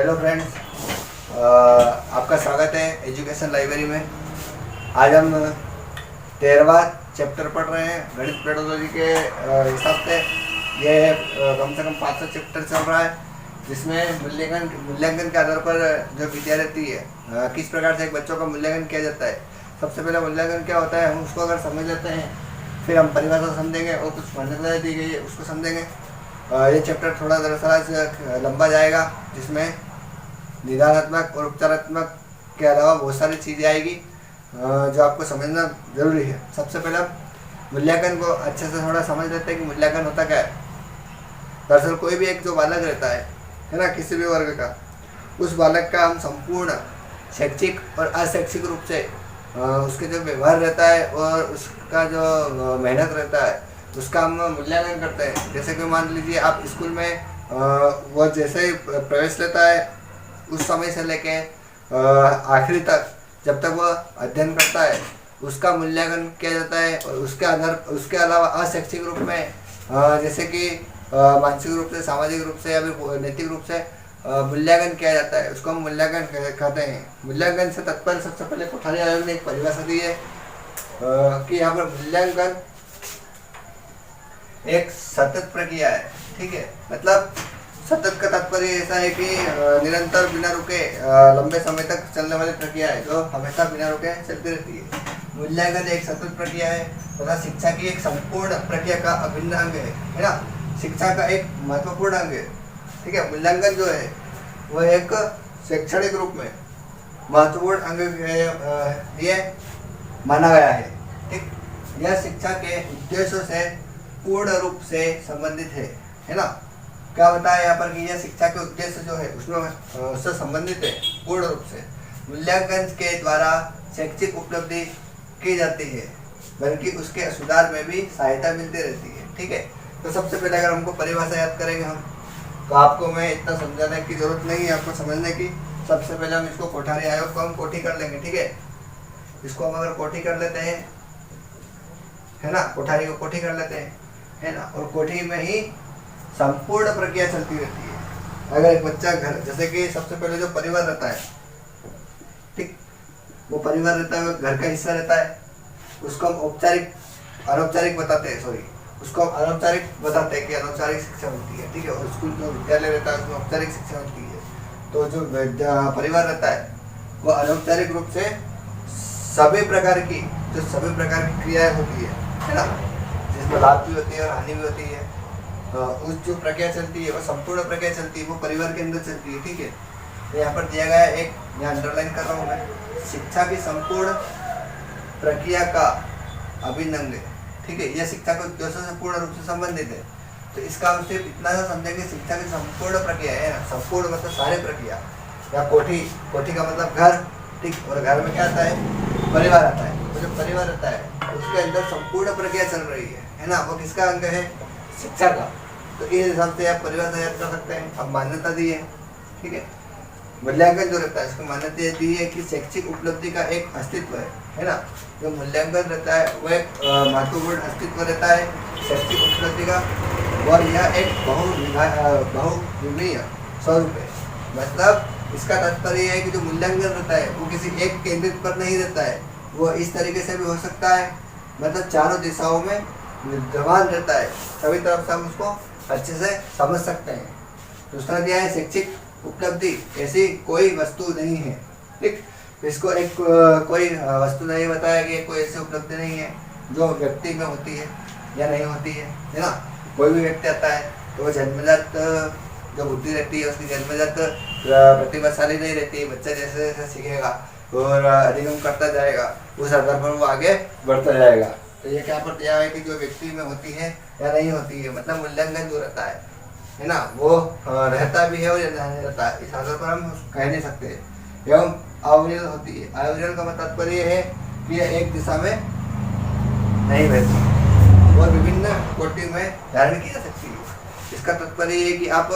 Hello friends, आपका स्वागत है एजुकेशन लाइब्रेरी में। आज हम 13वां चैप्टर पढ़ रहे हैं गणित पेडोलॉजी के हिसाब से। ये कम से कम 500 चैप्टर चल रहा है, जिसमें मूल्यांकन के आधार पर जो विद्या रहती है, किस प्रकार से एक बच्चों का मूल्यांकन किया जाता है। सबसे पहले मूल्यांकन क्या होता है हम उसको अगर समझ लेते हैं, फिर हम परिभाषा समझेंगे और कुछ मान्यताएं दी गई है उसको समझेंगे। ये चैप्टर थोड़ा दरअसल लंबा जाएगा, जिसमें निदानात्मक और उपचारात्मक के अलावा बहुत सारी चीज़ें आएगी जो आपको समझना जरूरी है। सबसे पहले मूल्यांकन को अच्छे से थोड़ा समझ लेते हैं कि मूल्यांकन होता क्या है। दरअसल कोई भी एक जो बालक रहता है ना, किसी भी वर्ग का, उस बालक का हम संपूर्ण शैक्षिक और अशैक्षिक रूप से उसके जो व्यवहार रहता है और उसका जो मेहनत रहता है उसका हम मूल्यांकन करते हैं। जैसे कि मान लीजिए आप स्कूल में वह जैसे ही प्रवेश लेता है उस समय से लेके आखिरी तक, जब तक वह अध्ययन करता है, उसका मूल्यांकन किया जाता है। और उसके अलावा अशैक्षिक रूप में जैसे कि मानसिक रूप से, सामाजिक रूप से या फिर नैतिक रूप से मूल्यांकन किया जाता है, उसको हम मूल्यांकन कहते हैं। मूल्यांकन से तात्पर्य सबसे पहले कोठारी आयोग ने एक परिभाषा दी है कि यहाँ पर मूल्यांकन एक सतत प्रक्रिया है। ठीक है, मतलब सतत का तात्पर्य ऐसा है कि निरंतर बिना रुके लंबे समय तक चलने वाली प्रक्रिया है जो हमेशा बिना रुके चलती रहती है। मूल्यांकन एक सतत प्रक्रिया है तथा शिक्षा की एक संपूर्ण प्रक्रिया का अभिन्न अंग है ना, शिक्षा का एक महत्वपूर्ण अंग है। ठीक है, मूल्यांकन जो है वह एक शैक्षणिक रूप में महत्वपूर्ण अंग ये माना गया है। ठीक, यह शिक्षा के उद्देश्यों से पूर्ण रूप से संबंधित है ना। क्या बताया यहाँ पर कि यह शिक्षा के उद्देश्य जो है उसमें उससे संबंधित है पूर्ण रूप से। मूल्यांकन के द्वारा शैक्षिक उपलब्धि की जाती है, बल्कि उसके सुधार में भी सहायता मिलती रहती है। ठीक है, तो सबसे पहले अगर हमको परिभाषा याद करेंगे हम, तो आपको मैं इतना समझाने की जरूरत नहीं है आपको समझने की। सबसे पहले हम इसको कोठारी आयोग को हम कोठी कर लेंगे। ठीक है, इसको हम अगर कोठी कर लेते हैं, है ना, कोठारी को कोठी कर लेते हैं, है ना, और कोठी में ही संपूर्ण प्रक्रिया चलती रहती है। अगर एक बच्चा घर, जैसे कि सबसे पहले जो परिवार रहता है, ठीक, वो परिवार रहता है, घर का हिस्सा रहता है, उसको हम अनौपचारिक बताते हैं, उसको हम अनौपचारिक बताते हैं कि अनौपचारिक शिक्षा होती है। ठीक है, और स्कूल जो विद्यालय रहता है उसमें औपचारिक शिक्षा होती है। तो जो परिवार रहता है वो अनौपचारिक रूप से सभी प्रकार की क्रियाएं होती है ना, जिसमें लाभ भी होती है और हानि भी होती है। उस जो प्रक्रिया चलती है वो संपूर्ण प्रक्रिया चलती है, वो परिवार के अंदर चलती है। ठीक है, तो यहाँ पर दिया गया है, एक यहाँ अंडरलाइन कर रहा हूँ मैं, शिक्षा की संपूर्ण प्रक्रिया का अभिन्न अंग है। ठीक है, यह शिक्षा के उद्देश्यों से पूर्ण रूप से संबंधित है। तो इसका हम सिर्फ इतना सा समझेंगे, शिक्षा की संपूर्ण प्रक्रिया है ना, संपूर्ण मतलब सारे प्रक्रिया। या कोठी का मतलब घर, ठीक, और घर में क्या आता है, परिवार आता है। तो जो परिवार रहता है उसके अंदर संपूर्ण प्रक्रिया चल रही है ना, वो किसका अंग है, शिक्षा का। तो इस हिसाब से आप परिभाषा याद कर सकते हैं। अब मान्यता दी है, ठीक है, मूल्यांकन जो रहता है उसको मान्यता दी है कि शैक्षिक उपलब्धि का एक अस्तित्व है ना। जो मूल्यांकन रहता है वो एक महत्वपूर्ण अस्तित्व रहता है शैक्षिक उपलब्धि का, और यह एक बहुविमीय स्वरूप है। मतलब इसका तात्पर्य है कि जो मूल्यांकन रहता है वो किसी एक केंद्रित पर नहीं रहता है, वो इस तरीके से भी हो सकता है, मतलब चारों दिशाओं में विद्यमान रहता है, सभी तरफ से हम उसको अच्छे से समझ सकते हैं। दूसरा दिया है शैक्षिक उपलब्धि ऐसी कोई वस्तु नहीं है। ठीक, इसको एक कोई वस्तु नहीं बताया कि कोई ऐसी उपलब्धि नहीं है जो व्यक्ति में होती है या नहीं होती है ना। कोई भी व्यक्ति आता है तो वो जन्मजात जो बुद्धि रहती है उसकी जन्मजात प्रतिभाशाली नहीं रहती है। बच्चा जैसे जैसे सीखेगा और अधिगम करता जाएगा उस आधार पर वो आगे बढ़ता जाएगा। तो ये क्या पर दिया है कि जो व्यक्ति में होती है या नहीं होती है, मतलब मूल्यांकन जो रहता है ना, वो रहता भी है और नहीं रहता है, इस आधार पर हम कह नहीं सकते। एवं अविरल होती है। अविरल का मतलब तात्पर्य है कि यह एक दिशा में नहीं बहती और विभिन्न कोटि में धारण की जा सकती है। इसका तात्पर्य है कि आप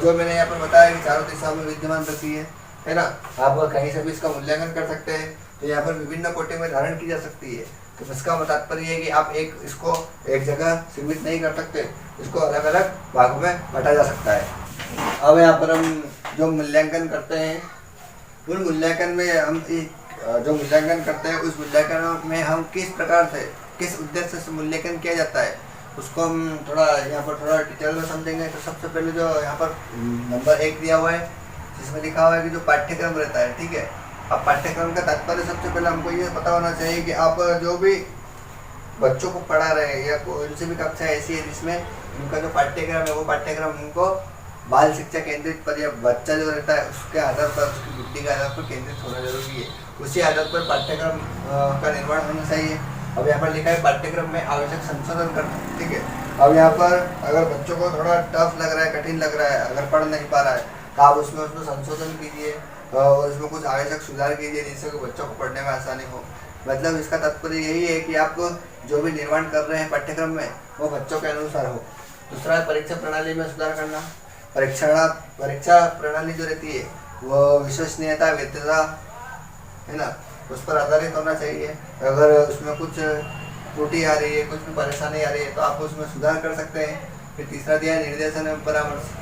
जो मैंने यहाँ पर बताया कि चारों दिशाओं में विद्यमान रहती है ना, आप कहीं से भी इसका मूल्यांकन कर सकते हैं। तो यहाँ पर विभिन्न कोटि में धारण की जा सकती है। तो इसका तात्पर्य है कि आप इसको एक जगह सीमित नहीं कर सकते, इसको अलग अलग भागों में बांटा जा सकता है। अब यहाँ पर हम जो मूल्यांकन करते हैं, उन मूल्यांकन में हम जो मूल्यांकन करते हैं उस मूल्यांकन में हम किस प्रकार से, किस उद्देश्य से मूल्यांकन किया जाता है, उसको हम थोड़ा यहाँ पर थोड़ा डिटेल में समझेंगे। तो सबसे पहले जो यहाँ पर नंबर 1 दिया हुआ है, जिसमें लिखा हुआ है कि जो पाठ्यक्रम रहता है, ठीक है। अब पाठ्यक्रम का तात्पर्य सबसे पहले हमको ये पता होना चाहिए कि आप जो भी बच्चों को पढ़ा रहे हैं या कोई सी भी कक्षा ऐसी है जिसमें उनका जो पाठ्यक्रम है वो पाठ्यक्रम उनको बाल शिक्षा केंद्रित पर, या बच्चा जो रहता है उसके आधार पर, उसकी बुद्धि के आधार पर केंद्रित होना जरूरी है। उसी आधार पर पाठ्यक्रम का निर्माण होना चाहिए। अब यहाँ पर लिखा है पाठ्यक्रम में आवश्यक संशोधन करना, ठीक है। अब यहाँ पर अगर बच्चों को थोड़ा टफ लग रहा है, कठिन लग रहा है, अगर पढ़ नहीं पा रहा है, तो आप उसमें संशोधन कीजिए और उसमें कुछ आवश्यक सुधार कीजिए जिससे कि बच्चों को पढ़ने में आसानी हो। मतलब इसका तात्पर्य यही है कि आप जो भी निर्माण कर रहे हैं पाठ्यक्रम में वो बच्चों के अनुसार हो। दूसरा है परीक्षा प्रणाली में सुधार करना। परीक्षा प्रणाली जो रहती है वो विश्वसनीयता, वैधता, है ना, उस पर आधारित होना चाहिए। अगर उसमें कुछ त्रुटि आ रही है, कुछ भी परेशानी आ रही है, तो आप उसमें सुधार कर सकते हैं। फिर तीसरा दिया है निर्देशन एवं परामर्श।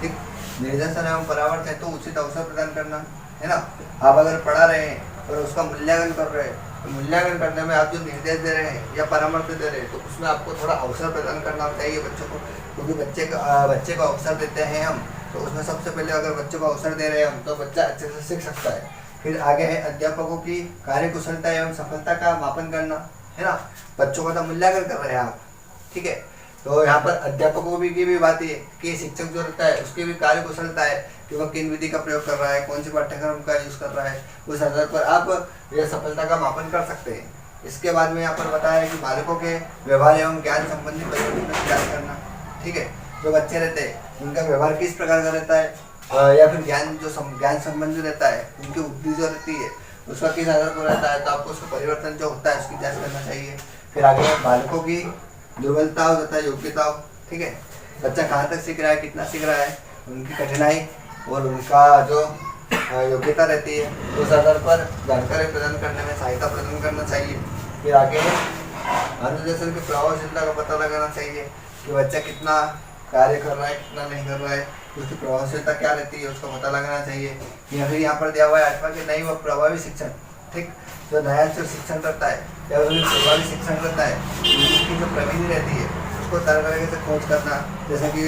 ठीक, निर्देशन एवं परामर्श है तो उचित अवसर प्रदान करना, है ना। आप अगर पढ़ा रहे हैं और उसका मूल्यांकन कर रहे हैं, तो मूल्यांकन करने में आप जो निर्देश दे रहे हैं या परामर्श दे रहे हैं, तो उसमें आपको थोड़ा अवसर प्रदान करना चाहिए बच्चों को। क्योंकि बच्चे को अवसर देते हैं हम, तो उसमें सबसे पहले अगर बच्चों को अवसर दे रहे हैं हम, तो बच्चा अच्छे से सीख सकता है। फिर आगे है अध्यापकों की कार्यकुशलता एवं सफलता का मापन करना, है ना। बच्चों का तो मूल्यांकन कर रहे हैं आप, ठीक है। तो यहाँ पर अध्यापकों की भी बात है कि शिक्षक जो रहता है उसकी भी कार्यकुशलता है कि वह किन विधि का प्रयोग कर रहा है, कौन सी पाठ्यक्रम का यूज कर रहा है, उस आधार पर आप यह सफलता का मापन कर सकते हैं। इसके बाद में यहाँ पर बताया है कि बालकों के व्यवहार एवं ज्ञान संबंधी परिवर्तन में सुधार करना, ठीक है। जो बच्चे रहते हैं उनका व्यवहार किस प्रकार का रहता है, या फिर ज्ञान संबंधी रहता है, उनकी बुद्धि जो रहती है उसका किस आधार पर रहता है, तो आपको उसका परिवर्तन जो होता है उसकी जांच करना चाहिए। फिर आगे बालकों की दुर्बलताओं तथा योग्यताओं, ठीक है। बच्चा कहाँ तक सीख रहा है, कितना सीख रहा है, उनकी कठिनाई और उनका जो योग्यता रहती है, उस आधार पर जानकारी प्रदान करने में सहायता प्रदान करना चाहिए। फिर आगे अनुशासन की प्रभावशीलता का पता लगाना चाहिए कि बच्चा कितना कार्य कर रहा है, कितना नहीं कर रहा है, उसकी प्रभावशीलता क्या रहती है उसका पता लगाना चाहिए। या फिर यहाँ पर दिया हुआ है 8वां कि नहीं वह प्रभावी शिक्षण, ठीक, जो नया जो शिक्षण करता है या प्रभावी शिक्षण करता है, उसकी जो प्रविधि रहती है उसको तरह तरह से खोज करना। जैसे कि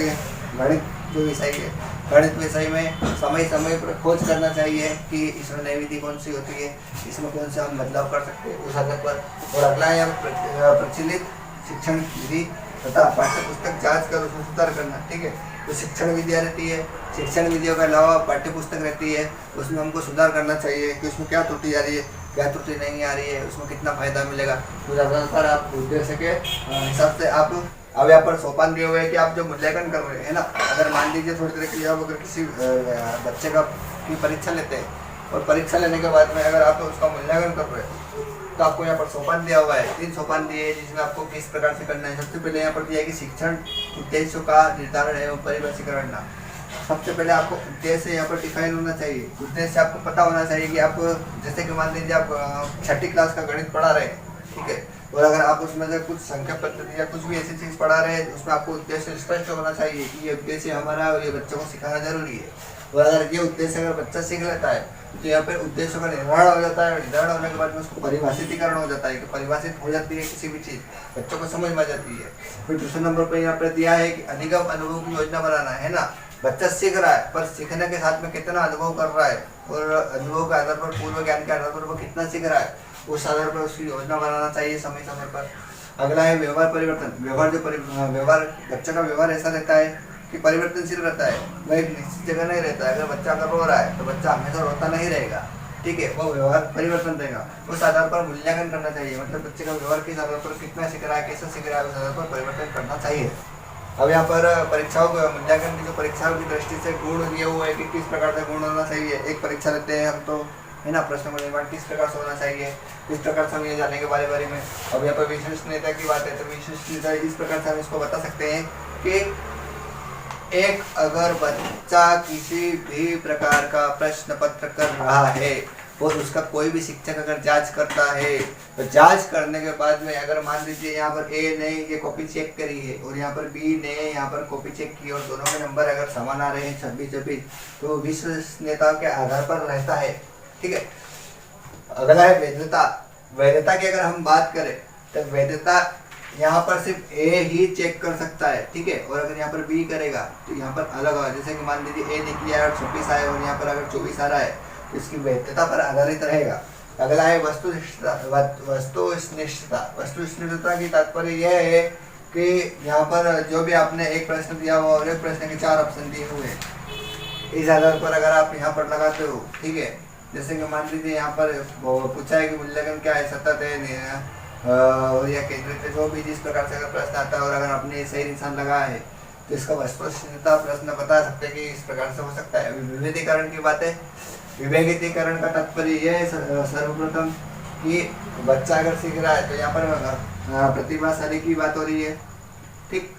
गणित जो विषय है, गणित विषय में समय समय पर खोज करना चाहिए कि इसमें नई विधि कौन सी होती है, इसमें कौन सा हम बदलाव कर सकते हैं, उस आधार पर। और अगला है प्रचलित शिक्षण विधि तथा पाठ्य पुस्तक जांच कर उसमें सुधार करना, ठीक है। तो शिक्षण विधियाँ रहती है, शिक्षण विधियों के अलावा पाठ्य पुस्तक रहती है, उसमें हमको सुधार करना चाहिए कि उसमें क्या त्रुटि आ रही है, क्या त्रुटि नहीं आ रही है, उसमें कितना फायदा मिलेगा, उस आधार पर आप उद्देश्य के हिसाब से आप। अब यहाँ पर सोपान दिए हुए हैं कि आप जो मूल्यांकन कर रहे हैं ना, अगर मान लीजिए थोड़ी देर के लिए आप अगर किसी बच्चे की परीक्षा लेते हैं और परीक्षा लेने के बाद में अगर आप उसका मूल्यांकन कर रहे हैं, तो आपको यहाँ पर सोपान दिया हुआ है, 3 सोपान दिए हैं जिसमें आपको किस प्रकार से करना है। सबसे पहले यहाँ पर दिया है कि शिक्षण उद्देश्यों का निर्धारण एवं परिभाषीकरण करना। सबसे पहले आपको उद्देश्य यहाँ पर डिफाइन होना चाहिए। उद्देश्य आपको पता होना चाहिए कि आप जैसे कि मान लीजिए आप 6ठी क्लास का गणित पढ़ा रहे हैं, ठीक है, और अगर आप उसमें से कुछ संख्या पद्धति या कुछ भी ऐसी चीज़ पढ़ा रहे हैं, उसमें आपको उद्देश्य स्पष्ट होना चाहिए कि ये उद्देश्य हमारा और ये बच्चों को सिखाना जरूरी है। और अगर ये उद्देश्य अगर बच्चा सीख लेता है तो यहाँ पर उद्देश्य का निर्धारण हो जाता है, और निर्धारण होने के बाद में उसको परिभाषितीकरण हो जाता है कि परिभाषित हो जाती है किसी भी चीज़, बच्चों को समझ में आ जाती है। फिर दूसरे नंबर पर यहाँ पर दिया है कि अधिगम अनुभव की योजना बनाना, है ना। बच्चा सीख रहा है पर सीखने के साथ में कितना अनुभव कर रहा है, और अनुभव के आधार पर, पूर्व ज्ञान के आधार पर वो कितना सीख रहा है, उस आधार पर उसकी योजना बनाना चाहिए समय समय पर। अगला है व्यवहार परिवर्तन। व्यवहार बच्चे का व्यवहार ऐसा रहता है कि परिवर्तनशील रहता है, वह एक निश्चित जगह नहीं रहता है। अगर बच्चा अगर रो रहा है तो बच्चा हमेशा रोता नहीं रहेगा, ठीक है, वो व्यवहार परिवर्तन रहेगा। उस आधार पर मूल्यांकन करना चाहिए, मतलब बच्चे का व्यवहार किस आधार पर, कितना सीख रहा है, कैसे सीख रहा है, उस आधार पर परिवर्तन करना चाहिए। अब यहाँ पर परीक्षाओं को मूल्यांकन की जो परीक्षाओं की दृष्टि से गुण दिए हुए है कि किस प्रकार से गुण होना चाहिए। एक परीक्षा लेते हैं हम तो, है ना, प्रश्न का निर्माण किस प्रकार से होना चाहिए, किस प्रकार से हम ये जानेंगे बारी में। अब यहाँ पर विशिष्टता की बात है तो विशिष्टता इस प्रकार से हम इसको बता सकते हैं कि अगर बच्चा किसी भी प्रकार का प्रश्न पत्र कर रहा है और उसका कोई भी शिक्षक अगर जांच करता है तो जांच करने के बाद में अगर मान लीजिए यहाँ पर ए ने ये कॉपी चेक करी है और यहाँ पर बी ने यहाँ पर कॉपी चेक की और दोनों के नंबर अगर समान आ रहे हैं 26-26, तो विश्वसनीयता के आधार पर रहता है। ठीक है, अगला है वैधता। वैधता की अगर हम बात करें तो वैधता यहाँ पर सिर्फ ए ही चेक कर सकता है। ठीक है, और अगर यहाँ पर बी करेगा तो यहाँ पर अलग होगा। जैसे कि मान लीजिए ए निकली है और 26 आए और यहाँ पर अगर 24 आ रहा है तो इसकी वैधता पर आधारित रहेगा। अगला है वस्तुनिष्ठता। वस्तुनिष्ठता की तात्पर्य यह है कि यहाँ पर जो भी आपने एक प्रश्न दिया हुआ और एक प्रश्न के 4 ऑप्शन दिए हुए, इस आधार पर अगर आप यहाँ पर लगाते हो, ठीक है, जैसे कि मान लीजिए यहाँ पर पूछा है कि मूल्यांकन क्या है, सतत है और या केंद्रित है, जो भी जिस प्रकार से अगर प्रश्न आता है और अगर आपने सही निशान लगाया है तो इसका वस्तुनिष्ठता प्रश्न बता सकते हैं कि इस प्रकार से हो सकता है। विभेदीकरण की बात है। विभेदीकरण का तात्पर्य यह है सर्वप्रथम कि बच्चा अगर सीख रहा है तो यहाँ पर प्रतिभाशाली की बात हो रही है। ठीक,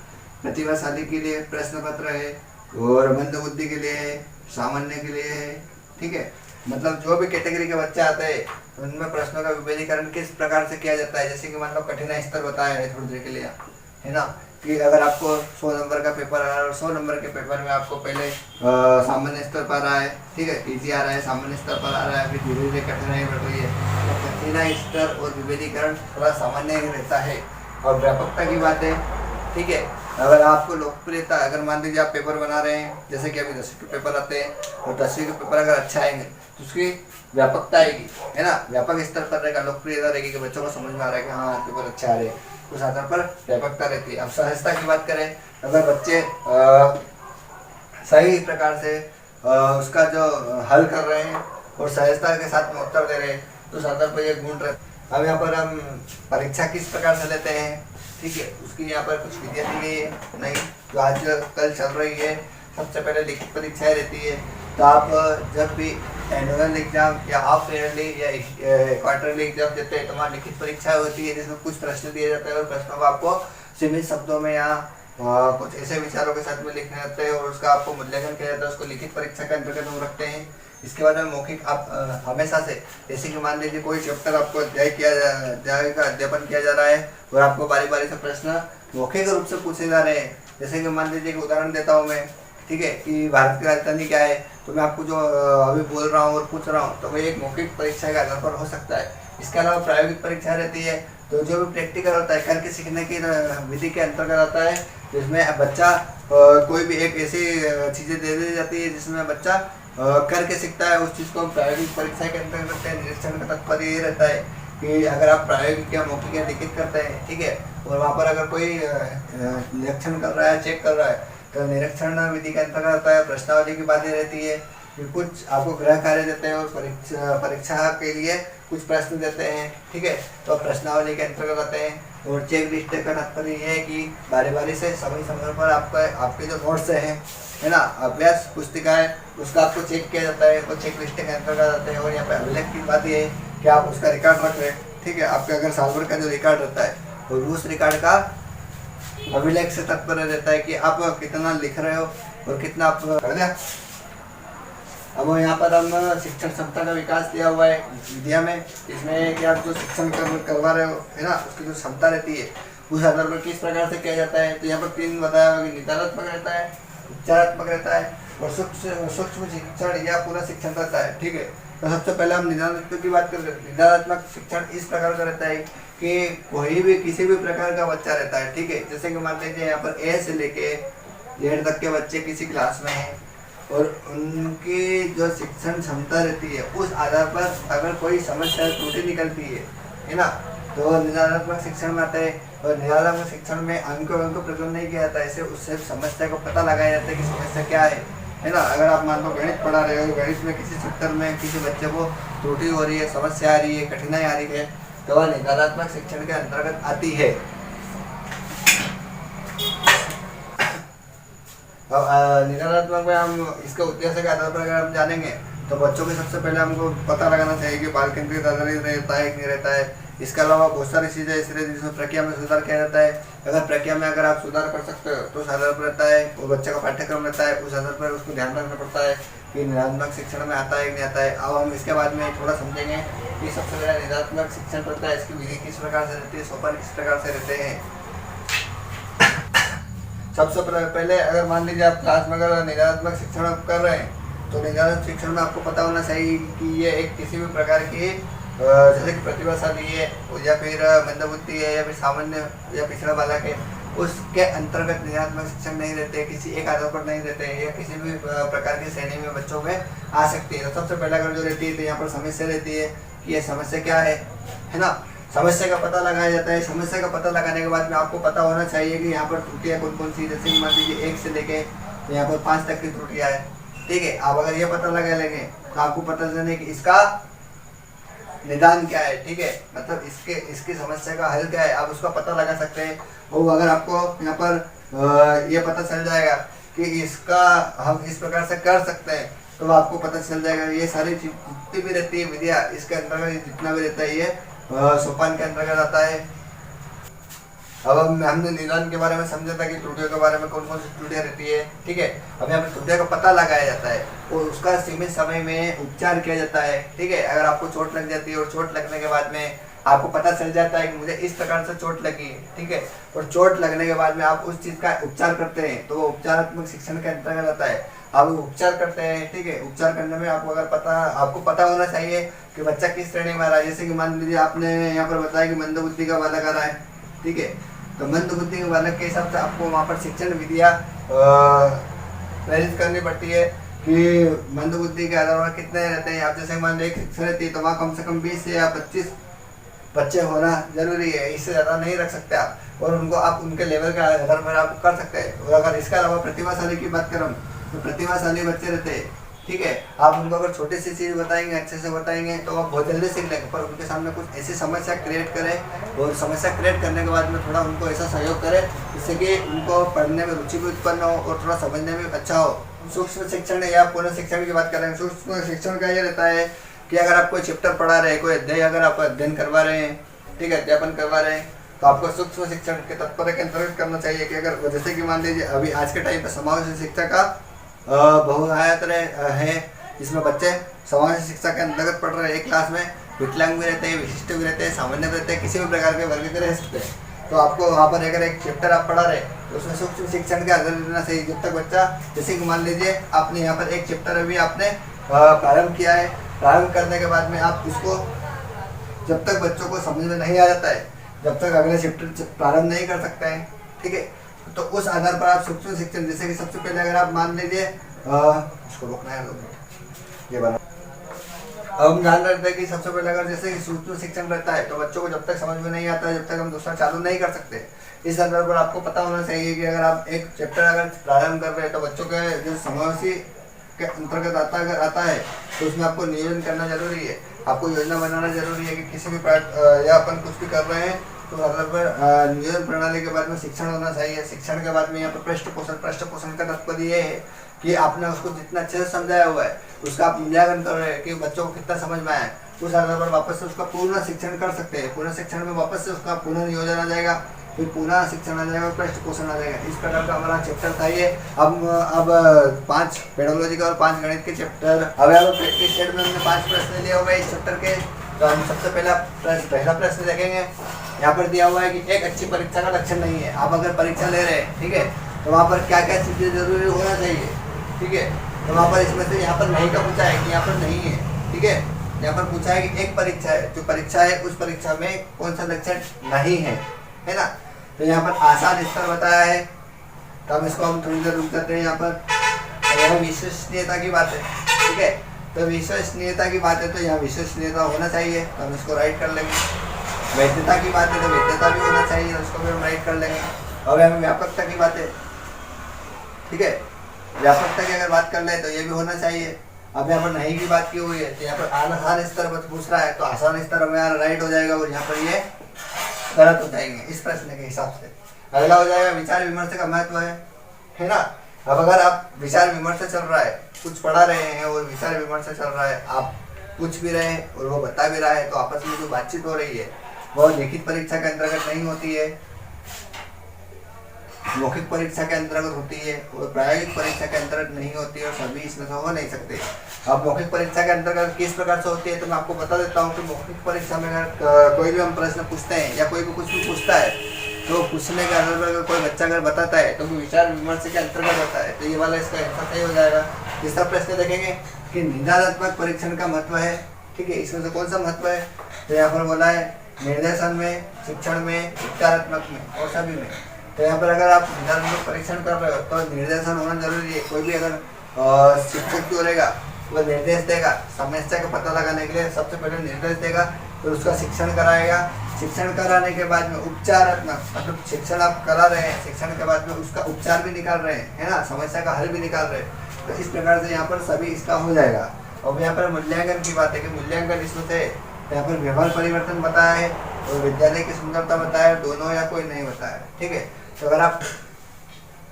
प्रतिभाशाली के लिए प्रश्न पत्र है और मंद बुद्धि के लिए है, सामान्य के लिए है। ठीक है, मतलब जो भी कैटेगरी के बच्चे आते हैं उनमें प्रश्नों का विभेदीकरण किस प्रकार से किया जाता है। जैसे कि मान लो कठिन स्तर बताया है थोड़ी देर के लिए, है ना, कि अगर आपको 100 नंबर का पेपर आ रहा है और 100 नंबर के पेपर में आपको पहले सामान्य स्तर पर आ रहा है, ठीक है, इजी आ रहा है, सामान्य स्तर पर आ रहा है, फिर धीरे धीरे कठिनाई बढ़ रही है, तो कठिनाई स्तर और विभेदीकरण थोड़ा सामान्य ही रहता है। और व्यापकता की बात है, ठीक है, अगर आपको लोकप्रियता, अगर मान लीजिए आप पेपर बना रहे हैं, जैसे कि अभी 10वीं के पेपर आते हैं और 10वीं के पेपर अगर अच्छा आएंगे तो उसकी व्यापकता आएगी, है ना, व्यापक स्तर पर रहेगा, लोकप्रियता रहेगी कि बच्चों को समझ में आ रहा है कि हाँ पेपर अच्छा आ रहे हैं, उस आधार पर व्यापकता रहती है। अब सहजता की बात करें, अगर बच्चे सही प्रकार से उसका जो हल कर रहे हैं और सहजता के साथ में उत्तर दे रहे हैं तो उस आधार पर ये गुण रहते। अब यहाँ पर हम परीक्षा किस प्रकार से लेते हैं, ठीक है, उसकी यहाँ पर कुछ विधियाँ दी गई है नहीं, जो आज कल चल रही है। सबसे पहले लिखित परीक्षाएं रहती है, तो आप जब भी एनुअल एग्जाम या हाफ ईयरली या क्वार्टरली एग्जाम देते हैं तो वहाँ लिखित परीक्षा होती है जिसमें कुछ प्रश्न दिए जाते हैं और प्रश्नों को आपको सीमित शब्दों में या कुछ ऐसे विचारों के साथ में लिखने होते हैं और उसका आपको मूल्यांकन किया जाता है, उसको लिखित परीक्षा के अंतर्गत हम रखते हैं। इसके बाद में मौखिक आप हमेशा से, जैसे कि मान लीजिए कोई चैप्टर आपको अध्याय का अध्यापन किया जा रहा है और आपको बारी बारी से प्रश्न मौखिक रूप से पूछे जा रहे हैं। जैसे कि मान लीजिए एक उदाहरण देता हूँ मैं, ठीक है, कि भारत की राजधानी क्या है, तो मैं आपको जो अभी बोल रहा हूँ और पूछ रहा हूँ तो वो एक मौखिक परीक्षा के आधार पर हो सकता है। इसके अलावा प्रायोगिक परीक्षा रहती है, तो जो भी प्रैक्टिकल होता है करके सीखने की विधि के अंतर्गत आता है, जिसमें बच्चा कोई भी एक ऐसी चीज़ें दे दी जाती है जिसमें बच्चा करके सीखता है, उस चीज़ को हम प्रायोगिक परीक्षा के अंतर्गत रखते हैं। निरीक्षण का तात्पर्य ये रहता है कि अगर आप प्रायोगिक या मौखिक या लिखित करते हैं, ठीक है, और वहाँ पर अगर कोई निरीक्षण कर रहा है, चेक कर रहा है, तो निरीक्षण विधि के अंतर्गत आता है। प्रश्नावली की बातें रहती है कि कुछ आपको गृह कार्य देते हैं और परीक्षा के लिए कुछ प्रश्न देते हैं, ठीक है, तो प्रश्नावली के अंतर्गत आते हैं। और चेक लिस्ट का तात्पर्य यह है कि बारी बारी से समय समय पर आपके जो नोट्स हैं, है ना, अभ्यास पुस्तिका है, उसका आपको चेक किया जाता है, वो चेक लिस्ट के अंतर्गत आते हैं। और यहाँ पर अभिलेख की बात ये है कि आप उसका रिकॉर्ड रख रहे हैं, ठीक है, आपका अगर साल भर का जो रिकॉर्ड रहता है और उस रिकॉर्ड का अभिलेख से तात्पर्य रहता है कि आप कितना लिख रहे हो और कितना आप कर दिया। अब यहाँ पर हम शिक्षण क्षमता का विकास दिया हुआ है विद्या में, इसमें कि आप जो शिक्षण करवा रहे हो, है ना, उसकी जो क्षमता रहती है उस आधार पर किस प्रकार से किया जाता है। तो यहाँ पर 3 बताया हुआ कि निदानात्मक रहता है, उपचारात्मक रहता है और सूक्ष्म शिक्षण या पूरा शिक्षण रहता है, ठीक है। तो सबसे पहले हम निदानात्मक की बात करें। निदानात्मक शिक्षण इस प्रकार का रहता है कि कोई भी किसी भी प्रकार का बच्चा रहता है, ठीक है, जैसे कि मान लीजिए यहाँ पर ए से लेके Z तक के बच्चे किसी क्लास में हैं और उनकी जो शिक्षण क्षमता रहती है उस आधार पर अगर कोई समस्या त्रुटि निकलती है ना, तो निदानात्मक शिक्षण में आता है। और निदानात्मक शिक्षण में अंकों प्रकरण नहीं किया जाता है, ऐसे उससे समस्या को पता लगाया जाता है कि समस्या क्या है ना। अगर आप मान लो गणित पढ़ा रहे हो, गणित में किसी सूत्र में किसी बच्चे को त्रुटि हो रही है, समस्या आ रही है, कठिनाई आ रही है, तो वह निदानात्मक शिक्षण के अंतर्गत आती है। निदानात्मक में हम इसके उद्देश्य के आधार पर अगर हम जानेंगे तो बच्चों के सबसे पहले हमको पता लगाना चाहिए कि बाल केंद्रित आधारित रहता है कि नहीं रहता है। इसके अलावा बहुत सारी चीज़ें ऐसी रहती है जिसमें प्रक्रिया में सुधार किया जाता है। अगर प्रक्रिया में आप सुधार कर सकते हो तो उस आधार पर रहता है, वो बच्चे का पाठ्यक्रम रहता है, उस आधार पर उसको ध्यान रखना पड़ता है। कि निरंतरक शिक्षण में आता है कि नहीं आता है। अब हम इसके बाद में थोड़ा समझेंगे कि सबसे पहले निरंतरक शिक्षण होता है, इसकी विधि किस प्रकार से रहती है, सोपान किस प्रकार से रहते हैं। सबसे पहले अगर मान लीजिए आप क्लास में अगर निरंतरक शिक्षण कर रहे हैं तो निरंतरक शिक्षण में आपको पता होना चाहिए कि ये एक किसी भी प्रकार की जैसे कि प्रतिभाशाली है या फिर मंदबुद्धि है या फिर सामान्य या पिछड़ा बालक है, उसके अंतर्गत निरंतरक शिक्षण नहीं रहते, किसी एक आधार पर नहीं रहते हैं या किसी भी प्रकार की श्रेणी में बच्चों में आ सकती है। तो सबसे पहले अगर जो रहती है तो यहाँ पर समस्या रहती है कि ये समस्या क्या है ना। समस्या का पता लगाया जाता है। समस्या का पता लगाने के बाद में आपको पता होना चाहिए कि यहाँ पर त्रुटियाँ कौन कौन सी, जैसे मान लीजिए 1 से लेके तो यहाँ पर 5 तक की त्रुटियाँ है, ठीक है। आप अगर ये पता लगा लेंगे तो आपको पता चले कि इसका निदान क्या है, ठीक है, मतलब इसकी समस्या का हल क्या है, आप उसका पता लगा सकते हैं। और अगर आपको यहाँ पर ये पता चल जाएगा कि इसका हम इस प्रकार से कर सकते हैं तो आपको पता चल जाएगा ये सारी जितनी भी रहती है विधिया इसके अंतर्गत जितना भी रहता है ये सोपान के अंतर्गत आता है। अब हमने निदान के बारे में समझा था कि त्रुटियों के बारे में कौन कौन सी त्रुटियां रहती है, ठीक है। अब यहाँ पर त्रुटियों का पता लगाया जाता है और उसका सीमित समय में उपचार किया जाता है, ठीक है। अगर आपको चोट लग जाती है और चोट लगने के बाद में आपको पता चल जाता है कि मुझे इस प्रकार से चोट लगी, ठीक है, और चोट लगने के बाद में आप उस चीज का उपचार करते हैं तो वो उपचारात्मक शिक्षण के अंतर्गत आता है। आप उपचार करते हैं, ठीक है। उपचार करने में आपको पता होना चाहिए कि बच्चा किस श्रेणी में आ रहा है। जैसे कि मान लीजिए आपने यहाँ पर बताया कि मंदबुद्धि का बालक आ रहा है, ठीक है, तो मंदबुद्धि के बालक के हिसाब से आपको वहाँ पर शिक्षण विधियाँ प्रेरित करनी पड़ती है कि मंदबुद्धि के आधार पर कितने रहते हैं। आप जैसे मान लीजिए एक शिक्षण रहती है तो वहाँ कम से कम 20 या 25 बच्चे होना जरूरी है, इससे ज़्यादा नहीं रख सकते आप, और उनको आप उनके लेवल के आधार पर आप कर सकते हैं। और अगर इसके अलावा प्रतिभाशाली की बात करूँ तो प्रतिभाशाली बच्चे रहते हैं, ठीक है, आप उनको अगर छोटी सी चीज़ बताएंगे, अच्छे से बताएंगे तो वो बहुत जल्दी सीख लेंगे। पर उनके सामने कुछ ऐसी समस्या क्रिएट करें और समस्या क्रिएट करने के बाद में थोड़ा उनको ऐसा सहयोग करें जिससे कि उनको पढ़ने में रुचि भी उत्पन्न हो और थोड़ा समझने में अच्छा हो। सूक्ष्म शिक्षण या पूर्ण शिक्षण की बात करें, सूक्ष्म शिक्षण का ये रहता है कि अगर आप कोई चैप्टर पढ़ा रहे हैं, कोई अध्याय अगर आप अध्ययन करवा रहे हैं, ठीक है, अध्यापन करवा रहे हैं, तो आपको सूक्ष्म शिक्षण के तत्पर्य के अंतर्गत करना चाहिए कि अगर जैसे कि मान लीजिए अभी आज के टाइम पे समावेशी शिक्षा का बहुआयत है, जिसमें बच्चे समावेशी शिक्षा के अंतर्गत पढ़ रहे हैं। एक क्लास में विकलांग भी रहते हैं, विशिष्ट भी रहते हैं, सामान्य भी रहते हैं, किसी भी प्रकार के वर्ग के रह सकते हैं। तो आपको वहाँ पर अगर एक चैप्टर आप पढ़ा रहे तो उसमें सूक्ष्म शिक्षण का आधार देना चाहिए। जब तक बच्चा, जैसे कि मान लीजिए आपने यहाँ पर एक चैप्टर अभी आपने प्रारंभ किया है, प्रारंभ करने के बाद में आप उसको जब तक बच्चों को समझ में नहीं आ जाता है जब तक अगले चैप्टर प्रारंभ नहीं कर सकते हैं, ठीक है। तो उस आधार पर आप सूक्ष्म शिक्षण, जैसे कि सबसे पहले अगर आप मान लीजिए इसको रोकना है ये बना, अब हम जान रहे थे कि सबसे पहले अगर जैसे कि सूक्ष्म शिक्षण रहता है तो बच्चों को जब तक समझ में नहीं आता है जब तक हम दूसरा चालू नहीं कर सकते। इस आधार पर आपको पता होना चाहिए कि अगर आप एक चैप्टर अगर प्रारंभ कर रहे हैं तो बच्चों के जो समावेशी के अंतर्गत आता है तो उसमें आपको नियोजन करना जरूरी है, आपको योजना बनाना जरूरी है कि किसी भी या अपन कुछ भी कर रहे हैं तो आधार पर नियोजन प्रणाली के बाद में शिक्षण होना चाहिए। शिक्षण के बाद में यहाँ पर पृष्ठ पोषण का तात्पर्य ये है कि आपने उसको जितना अच्छे से समझाया हुआ है उसका आप मूल्यांकन कर रहे हैं कि बच्चों को कितना समझ में आया, उस आधार पर वापस से उसका पूर्ण शिक्षण कर सकते हैं। पूर्ण शिक्षण में वापस से उसका पुनः नियोजन आ जाएगा, फिर पुनः शिक्षण आ जाएगा, पृष्ठ पोषण आ जाएगा। इस प्रकार का हमारा चैप्टर था ये। अब 5 पेडोलॉजी का और 5 गणित के चैप्टर। अब यहाँ पर प्रैक्टिस सेट में हमने 5 प्रश्न लिए हुए इस चैप्टर के। तो हम सबसे पहला प्रश्न देखेंगे। यहाँ पर दिया हुआ है कि एक अच्छी परीक्षा का लक्षण नहीं है। आप अगर परीक्षा ले रहे हैं, ठीक है, तो वहाँ पर क्या क्या चीज़ें जरूरी होना चाहिए, ठीक है। तो वहाँ पर इसमें से यहाँ पर नहीं का पूछा है कि यहाँ पर नहीं है, ठीक है। यहाँ पर पूछा है कि एक परीक्षा है, जो परीक्षा है उस परीक्षा में कौन सा लक्षण नहीं है ना। तो यहाँ पर आसान स्तर बताया है, तो हम इसको हम थोड़ी देर रुक जाते हैं। यहाँ पर विश्वसनीयता की बात है, ठीक है, तो विश्वसनीयता की बात है तो यहाँ विश्वसनीयता होना चाहिए, तो हम इसको राइट कर लेंगे। वैधता की बात है तो वैधता भी होना चाहिए, उसको भी हम राइट कर लेंगे। और यहाँ व्यापकता की बात है, ठीक है, व्यापकता की अगर बात कर ले तो ये भी होना चाहिए। अब यहाँ पर नहीं की बात की हुई है तो यहाँ पर आसान स्तर पर पूछ रहा है तो आसान स्तर हमारा राइट हो जाएगा और यहाँ पर ये गलत हो जाएंगे इस प्रश्न के हिसाब से। अगला हो जाएगा विचार विमर्श का महत्व है ना। अब अगर आप विचार विमर्श चल रहा है, कुछ पढ़ा रहे हैं और विचार विमर्श चल रहा है, आप पूछ भी रहे हैं और वो बता भी रहा है, तो आपस में जो बातचीत हो रही है वो लिखित परीक्षा के अंतर्गत नहीं होती है। मौखिक परीक्षा के अंतर्गत होती है और प्रायोगिक परीक्षा के अंतर्गत नहीं होती है और सभी इसमें से हो नहीं सकते। अब मौखिक परीक्षा के अंतर्गत किस प्रकार से होती है तो मैं आपको बता देता हूँ कि मौखिक परीक्षा में अगर कोई भी हम प्रश्न पूछते हैं या कोई भी कुछ भी पूछता है तो पूछने के आधार पर अगर कोई बच्चा अगर बताता है तो विचार विमर्श के अंतर्गत होता है, तो ये वाला इसका आंसर सही हो जाएगा। तीसरा प्रश्न देखेंगे कि निदानात्मक परीक्षण का महत्व है, ठीक है, इसमें से कौन सा महत्व है, तो यहाँ पर बोला है निर्देशन में, शिक्षण में, उपचारात्मक में और सभी में। तो यहाँ पर अगर आप निदानात्मक परीक्षण कर रहे हो तो निर्देशन होना जरूरी है। कोई भी अगर शिक्षक जो रहेगा वो निर्देश देगा, समस्या का पता लगाने के लिए सबसे पहले निर्देश देगा, फिर उसका शिक्षण कराएगा। शिक्षण कराने के बाद में उपचारात्मक, मतलब शिक्षण आप करा रहे हैं, शिक्षण के बाद में उसका उपचार भी निकाल रहे हैं, है ना, समस्या का हल भी निकाल रहे हैं। तो इस प्रकार से यहाँ पर सभी इसका हो जाएगा। और यहाँ पर मूल्यांकन की बात है कि मूल्यांकन इसमें से यहाँ पर व्यवहार परिवर्तन बताया है और विद्यालय की सुंदरता बताया है, दोनों या कोई नहीं बताया है, ठीक है। तो अगर आप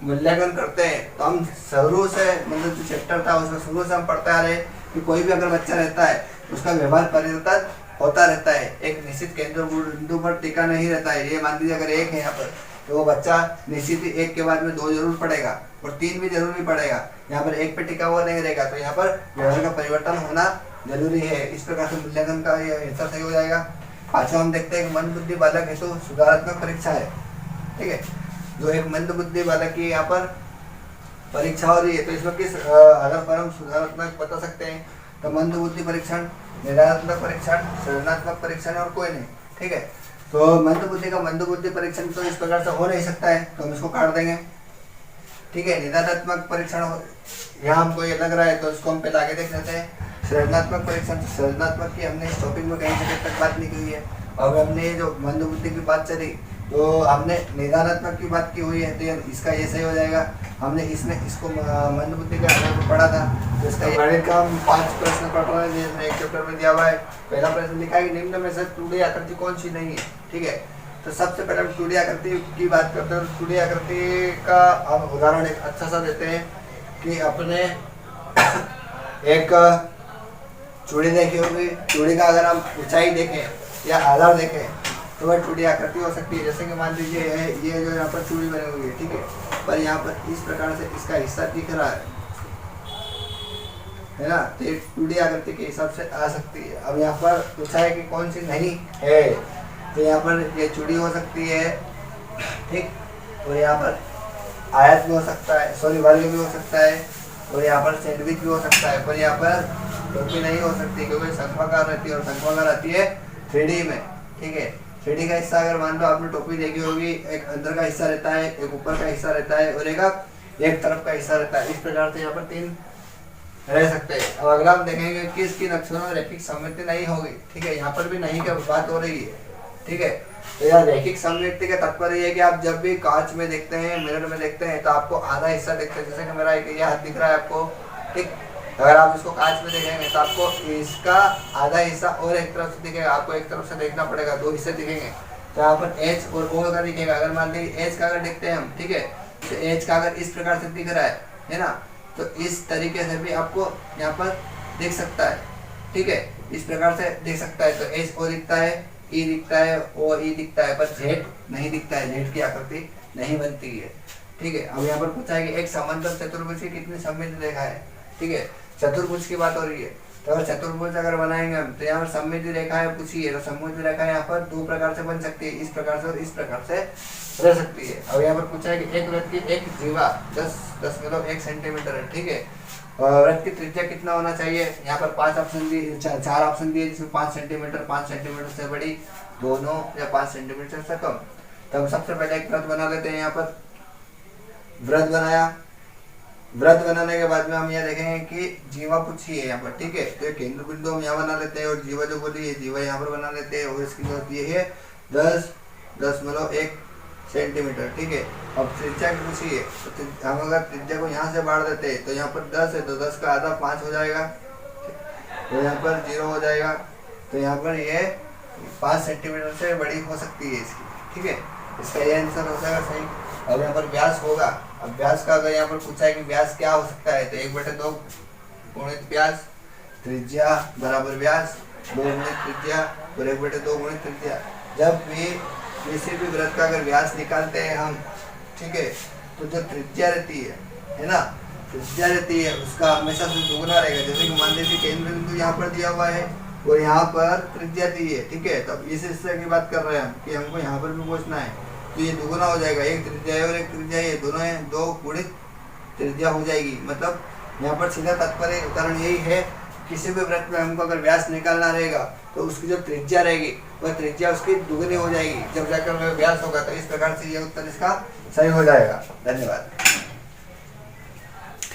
मूल्यांकन करते हैं तो हम शुरू से, मतलब जो चैप्टर था उसमें शुरू से हम पढ़ते आ रहे हैं कि कोई भी अगर बच्चा रहता है उसका व्यवहार परिवर्तन होता रहता है, एक निश्चित केंद्र बिंदु पर टिका नहीं रहता है। ये मान लीजिए अगर एक है यहाँ पर तो वो बच्चा निश्चित ही एक के बाद में 2 जरूर पढ़ेगा और 3 भी जरूर भी पढ़ेगा, यहाँ पर एक पे टिका हुआ नहीं रहेगा। तो यहाँ पर व्यवहार का परिवर्तन होना जरूरी है। इस प्रकार से मूल्यांकन का ये आंसर सही हो जाएगा। पांचवा हम देखते हैं कि मंद बुद्धि बालक हेतु सुधारात्मक परीक्षा है, ठीक है। जो एक मंद बुद्धि बालक की यहाँ पर परीक्षा हो रही है तो इसमें किस आधार पर हम सुधारात्मक बता सकते हैं, तो मंद बुद्धि परीक्षण, निदानात्मक परीक्षण, सृजनात्मक परीक्षण और कोई नहीं, ठीक है। तो मंद बुद्धि का मंद बुद्धि परीक्षण तो इस प्रकार से हो नहीं सकता है, तो हम इसको काट देंगे, ठीक है। निदानात्मक परीक्षण यहाँ हमको ये लग रहा है तो इसको हम पहले आगे देख लेते हैं। सृजनात्मक परीक्षण, सृजनात्मक की हमने इस टॉपिक में कहीं से कहीं तक बात नहीं की है। और हमने जो मंद बुद्धि की बात चली तो हमने निदानात्मक की बात की हुई है, तो इसका ये सही हो जाएगा। हमने इसमें इसको मंद बुद्धि के आधार पर पढ़ा था, तो इसका गणित का हम 5 प्रश्न पढ़ रहे हैं जिसमें एक चैप्टर में दिया हुआ है। पहला प्रश्न लिखा है कि निम्न में से टूडी आकृति कौन सी नहीं है, ठीक है। तो सबसे पहले हम टूडी आकृति की बात करते हैं। टूडी आकृति का हम उदाहरण एक अच्छा सा देते हैं कि अपने एक चूड़ी देखी होगी, चूड़ी का अगर हम ऊंचाई देखें या आधार देखें तो वह टूडी आकृति हो सकती है। जैसे कि मान लीजिए ये जो यहाँ पर चूड़ी बनी हुई है, ठीक है, पर यहाँ पर इस प्रकार से इसका हिस्सा दिख रहा है ना, तो ये टूडी आकृति के हिसाब से आ सकती है। अब यहाँ पर पूछा है कि कौन सी नहीं है, तो यहाँ पर ये चूड़ी हो सकती है, ठीक, और यहाँ पर आयत भी हो सकता है, सॉरी वर्ग भी हो सकता है, और यहाँ पर सैंडविच भी हो सकता है, पर यहाँ पर टोपी नहीं हो सकती क्योंकि शंखवाकार रहती है और शंखवाकार आती है 3D में, ठीक है। 3D का हिस्सा अगर मान लो आपने टोपी देखी होगी, एक अंदर का हिस्सा रहता है, एक ऊपर का हिस्सा रहता है और एक तरफ का हिस्सा रहता है। इस प्रकार से यहाँ पर 3 रह सकते हैं। अब अगला हम देखेंगे कि इसकी नक्शों में रैखिक सममिति नहीं होगी, ठीक है, यहाँ पर भी नहीं की बात हो रही है, ठीक है। तो यह रैखिक सममिति का तात्पर्य है कि आप जब भी कांच में देखते हैं, मिरर में देखते हैं तो आपको आधा हिस्सा दिखता है। जैसे कि मेरा ये हाथ दिख रहा है आपको, ठीक, अगर आप इसको कांच में देखेंगे तो आपको इसका आधा हिस्सा और एक तरफ से दिखेगा, आपको एक तरफ से देखना पड़ेगा, 2 हिस्से दिखेंगे। तो यहाँ पर एच और ओ का दिखेगा। अगर मान लीजिए एच का अगर देखते हैं हम, ठीक है, तो एच का अगर इस प्रकार से दिख रहा है ना, तो इस तरीके से भी आपको यहाँ पर दिख सकता है, ठीक है, इस प्रकार से दिख सकता है। तो एच ओ दिखता है, ई दिखता है, ओ ई दिखता है, पर जेड नहीं दिखता है, जेड की आकृति नहीं बनती है, ठीक है। अब यहाँ पर पूछा है कि एक समांतर चतुर्भुज की कितनी सममित रेखा है, ठीक है, चतुर्भुज की बात हो रही है। तो अगर चतुर्भुज अगर बनाएंगे हम तो यहाँ पर सममित रेखाएं पूछी है, तो सममित रेखा यहाँ पर 2 प्रकार से बन सकती है, इस प्रकार से और इस प्रकार से रह सकती है। अब यहाँ पर पूछा है कि एक वृत्त की एक जीवा 10.1 सेंटीमीटर है, ठीक है, और वृत्त की त्रिज्या कितना होना चाहिए, यहाँ पर 5 ऑप्शन दिए, 4 ऑप्शन दिए, जिसमें 5 सेंटीमीटर, 5 सेंटीमीटर से बड़ी, दोनों या 5 सेंटीमीटर से कम। तो हम सबसे पहले एक वृत्त बना लेते हैं। यहाँ पर वृत्त बनाया, वृत्त बनाने के बाद में हम यह देखेंगे कि जीवा पूछी है यहाँ पर, ठीक है, तो केंद्र बिंदु हम यहाँ बना लेते हैं और जीवा जो बोली है जीवा यहाँ पर बना लेते हैं और इसकी जो ये है 10.1 सेंटीमीटर, ठीक है। अब त्रिज्या की पूछी है तो हम अगर त्रिज्या को यहाँ से बांट देते हैं तो यहाँ पर 10 है तो 10 का आधा 5 हो जाएगा, तो यहाँ पर 0 हो जाएगा। तो यहाँ पर ये 5 सेंटीमीटर से बड़ी हो सकती है इसकी, ठीक है, इसका ये आंसर हो जाएगा सही। अब यहाँ पर व्यास होगा। अब व्यास का अगर यहाँ पर पूछा है कि व्यास क्या हो सकता है, तो 1/2 गुणित व्यास, त्रिज्या बराबर व्यास, 2 गुणित त्रिज्या और 1/2 गुणित त्रिज्या। जब भी किसी भी वृत्त का अगर व्यास निकालते हैं हम, ठीक है। तो जो त्रिज्या रहती है ना, त्रिज्या रहती है उसका हमेशा से दोगुना रहेगा। जैसे कि मान लीजिए केंद्र बिंदु यहाँ पर दिया हुआ है और यहाँ पर त्रिज्या दी है, ठीक है। तब इस हिस्से की बात कर रहे हैं हम कि हमको यहाँ पर भी पहुँचना है, तो ये दोगुना हो जाएगा। एक त्रिज्या है और एक त्रिज्या है, दोनों है, दो गुणित त्रिज्या हो जाएगी। मतलब यहाँ पर सीधा तात्पर्य उदाहरण यही है, किसी भी वृत्त में हमको अगर व्यास निकालना रहेगा तो उसकी जो त्रिज्या रहेगी वह त्रिज्या उसकी दुगनी हो जाएगी, जब जाकर वह व्यास होगा। तो इस प्रकार से ये उत्तर इसका सही हो जाएगा। धन्यवाद।